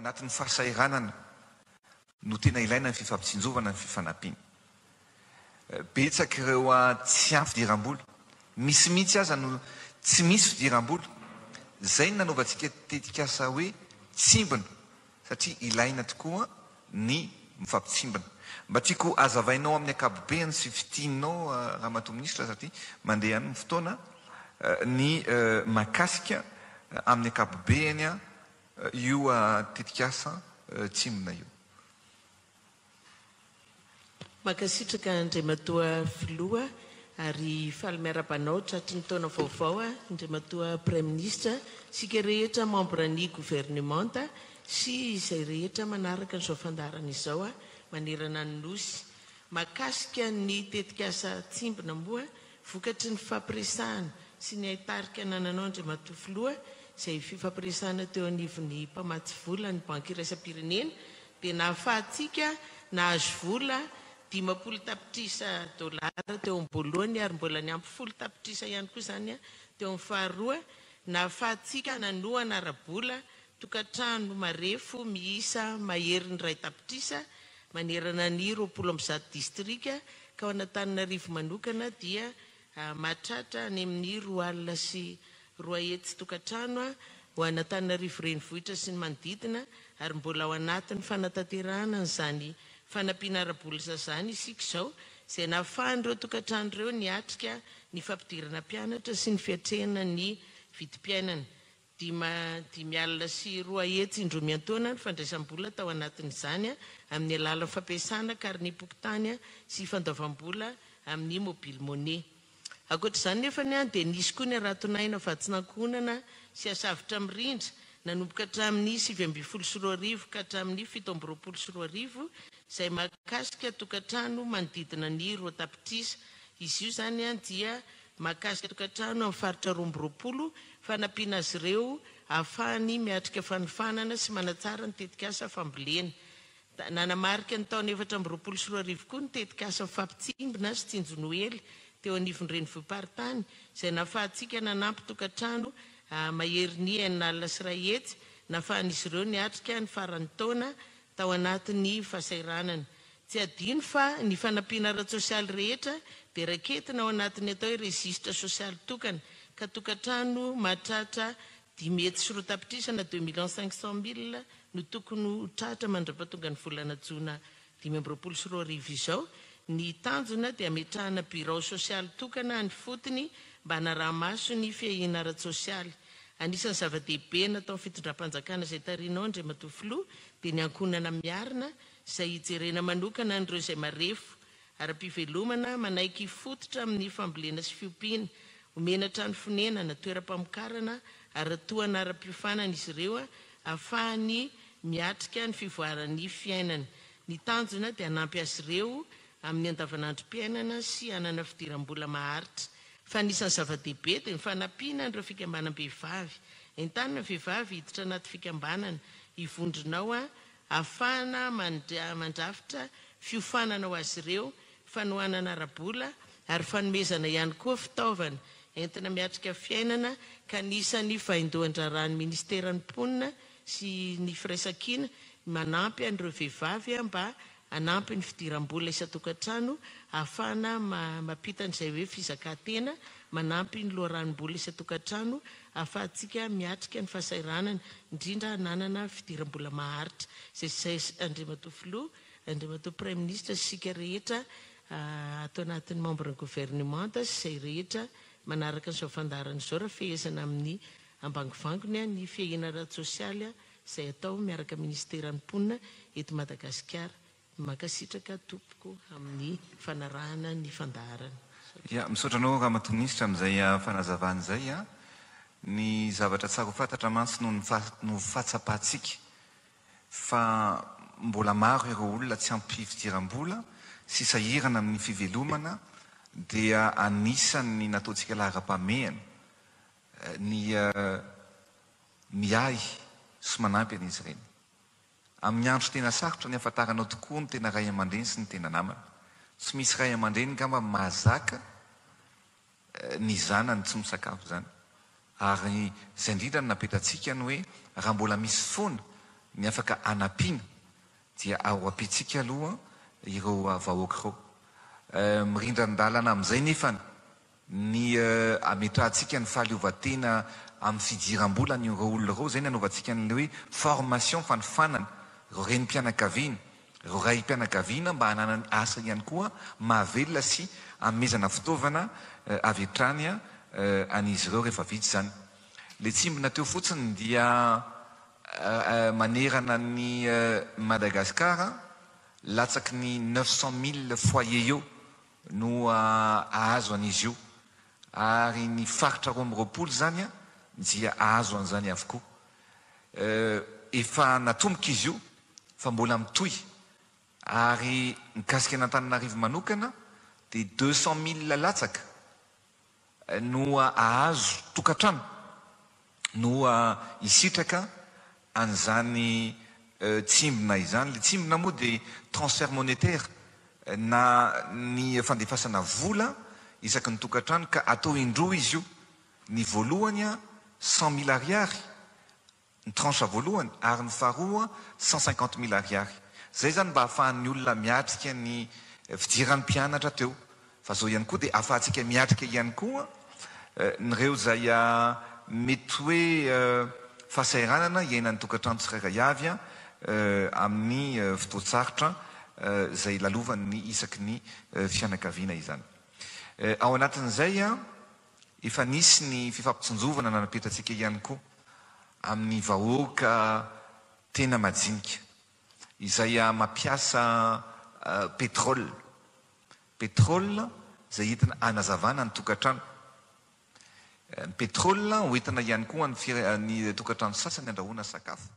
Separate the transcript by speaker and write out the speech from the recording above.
Speaker 1: anatin'ny fahasairanana no tena ilaina ny fifampitsinjovana ny fifanampiana. Betsaka ireo tsy ampy fidiram-bola, misy mihitsy aza no tsy misy fidiram-bola. Zay no nanaovantsika tetikasa hoe tsimbina, satria ilaina tokoa ny mifampitsimbina. Mba tiako azavainao amin'ny akapobeany sy fitianao Ramatoa-Minisitra, satria mandeha ny fotoana ny makasika amin'ny akapobeany io tetikasa tsimbina io.
Speaker 2: Makasitraka Andriamatoa Filoha ary faly miara-banao tratry ny taona vaovao Andriamatoa Prime Ministre, sika rehetra membre ny gouvernementa sy izay rehetra manaraka n'izao fandarana izao manerana ny nosy. Makasika ny tetikasa tsimbina moa vokatry ny fampiresahana sy ny aitarika nananao Andriamatoa Filoha izay fifampiresahana teo anivon'ny mpamatsy vola ny banky iraisam-pirenena dia nahafahantsika nahazo vola 50 tapitrisa dolara teo am-boalohany ary mbola ny ampy 10 tapitrisa ihany koa zany teo amin'ny faharoa. Nahafahantsika nanoana ara-bola tokantrano marefo miisa mahery ny 2 tapitrisa manerana ny 20 distrika ka ao Antananarivo manokana dia mahatratra any amin'ny 2 alina sy 2 hetsy tokantrano ho Antananarivo renivohitra sy ny manodidina ary mbola ao anatin'ny fanatanterahana n'izany fanampiana ara-bola zany isika izao, izay nahafahan'ireo tokantrano ireo niatrika ny fampidirana mpianatra sy ny fiatrehana ny vidim-piainana. 5 alina sy 2 hetsy indromiantaona ny fandraisam-bola tao anatin'izany amin'ny alalan'ny fampiasana karny pokotany sy fandavam-bola amin'ny mobile monnaie. Ankoatr'izany nefa dia nisy koa ny aratonaina vatsinankonana sy asavitra mirindra nanomboka hatramin'ny 7.4 ka hatramin'ny 7.4 izay makasika tokantrano manodidina ny 2 tapitrisa. Izy io zany dia makasika tokantrano amin'ny faritra 20 fanampiana azy ireo ahafahany miatrika fanofanana sy manatsara ny tetikasa fambolena. Nanamarika ny taona 4.4 koa ny tetikasa fampitsimbina sy tsinjonoely teo anivon'ny renivohim-paritany izay nahafahantsika nanampy tokantrano mahery ny 9 alina sy 2 hetsy nahafahan'izy ireo niatrika ny faran'ny taona tao anatin'ny fahasairanana. Tsy adino fa ny fanampiana ara-tsosialy rehetra dia raketina ao anatin'ny atao hoe registre sosialy tokana ka tokantrano mahatratra 5 hetsy sy 2 tapitrisa na 2,500,000 no tokony ho tratra mandra-pahatonga ny volana Jona 2022 izao. Ny tanjona dia ametrahana birao sosialy tokana ny fotony mba hanaraha-maso ny fiahiana ara-tsosialy. Anisan'ny zava-dehibe natao ny fitondram-panjakana izay tarinao Andriamatoa Filoha dia ny ankonana miarina izay hijerena manokana an'ireo izay marefo ara-pivelomana manaiky fototra amin'ny fambolena sy fiompiana, omena trano fonenana, toeram-pamokarana ary tohana ara-piofanana izy ireo ahafahany miatrika ny fivoaran'ny fiainana. Ny tanjona dia hanampy azy ireo amin'ny andavanandrom-piainana sy hanana fidiram-bola maharitra. Fa anisan'ny zava-dehibe dia ny fanampiana ireo fikambanam-behivavy. Entanina vehivavy hiditra anaty fikambanana hivondronao ahafahana mandrafitra fiofanana ho azy ireo, fanohanana ara-bola ary fanomezana ihany koa fitaovana entina miatrika fiainana ka anisan'ny fahindohan-draran'ny ministeran'ny mponina sy ny firaisan-kina manampy an'ireo vehivavy mba hanampy ny fidiram-bola isan-tokantrano ahafahana mampita an'izay hoe fizakantena, manampy ny loharanom-bola isan-tokantrano ahafahantsika miatrika ny fahasairanana indrindra nanana fidiram-bola maharitra. Izay Andriamatoa Filoha, Andriamatoa Prime Ministre sika rehetra atao anatin'ny membre ny gouvernementa sy izay rehetra manaraka n'izao fandarana izao raha fehezana amin'ny ambangovangony ny fiahiana ara-tsosialy izay atao miaraka ministeran'ny mponina eto Madagasikara. Makasitraka tompoko amin'ny fanarahana ny fandarana.
Speaker 1: Misaotranao Ramatoa-Minisitra amin'izay fanazavana izay ny zavatra tsara ho fantatra mantsy no fatsapahantsika fa mbola maro ireo olona tsy ampy fidiram-bola sy sahirana amin'ny fivelomana dia anisan'ny nataontsika lahara-pahamehana ny miay sy manampy an'izy ireny. Amin'ny andro tena sarotra ny ahafantaranao tokoa ny tena ray aman-dreny sy ny tena namana. Tsy misy ray aman-dreny ngamba mahazaka ny zanany tsy misakafo zany. Ary izay indrindra no napetratsika ny hoe raha mbola misy foana ny afaka anampiana dia ao ampitsika aloha ireo vahoaka ireo mirindran-dalana amin'izay nefany ny ametrahantsika ny fahaleovan-tena amin'ny fidiram-bola ny ireo olona ireo zay ny anaovantsika n'le hoe formation fanofanana ireo renim-pianakaviana ireo ray-mpianakaviana mba hananany asa ihany koa mahavelona sy amezana fitaovana avy hatrany an'izy ireo rehefa vitsy zany. Le tsimbona teo fotsiny dia manerana ny Madagasikara latsaky ny 900 000 foyer eo no ahazo an'izy io ary ny faritra 20 zany dia ahazo an'izany avokoa. Efa natomboka izy io fa mbola mitohy ary mikasika an'Antananarivo manokana dia 200 000 latsaka no ahazo tokantrano no isitraka an'izany tsimbona izany. Le tsimbona moa dia transfert monétaire na ny fandefasana vola isaky ny tokantrano ka atao indroa izy io. Ny voalohany 100 000 ariary ny tranche voalohany ary ny faharoa 150 000 ariary. Zay zany mba ahafahan'ny olona miatrika ny fidiran'ny mpianatra teo. Fa zao ihany koa dia ahafahantsika miatrika ihany koa nireo zay mety hoe fahasahiranana iainan'ny tokantrano tsirairay avy amin'ny fotoan-tsarotra zay lalovan'ny isaky ny fianakaviana izany. Ao anatin'izay efa nisy ny fifampitsinjovana nanapetratsika ihany koa amin'ny vahoaka tena majinika izay mampiasa pétrole zay entina anazavana ny tokantrano. Ny pétrole hoentina ihany koa ny tokantrano sasany andrahoana sakafo.